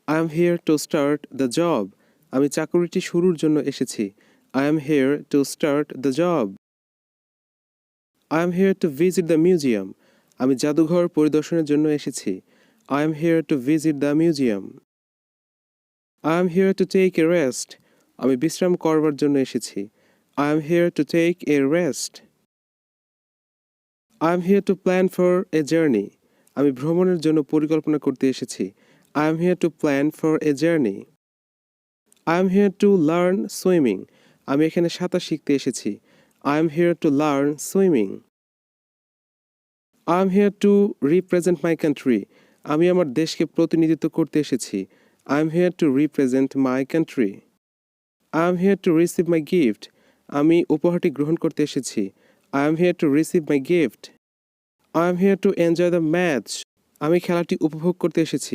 I am here to start the job. আমি চাকরিটি শুরুর জন্য এসেছি। I am here to start the job. I am here to visit the museum. আমি জাদুঘর পরিদর্শনের জন্য এসেছি। I am here to visit the museum. I am here to take a rest. আমি বিশ্রাম করবার জন্য এসেছি। I am here to take a rest. I am here to plan for a journey. আমি ভ্রমণের জন্য পরিকল্পনা করতে এসেছি। I am here to plan for a journey. I am here to learn swimming. আমি এখানে সাঁতার শিখতে এসেছি। I am here to learn swimming. I am here to represent my country. আমি আমার দেশকে প্রতিনিধিত্ব করতে এসেছি। I am here to represent my country. I am here to receive my gift. আমি উপহারটি গ্রহণ করতে এসেছি। I am here to receive my gift. I am here to enjoy the match. আমি খেলাটি উপভোগ করতে এসেছি।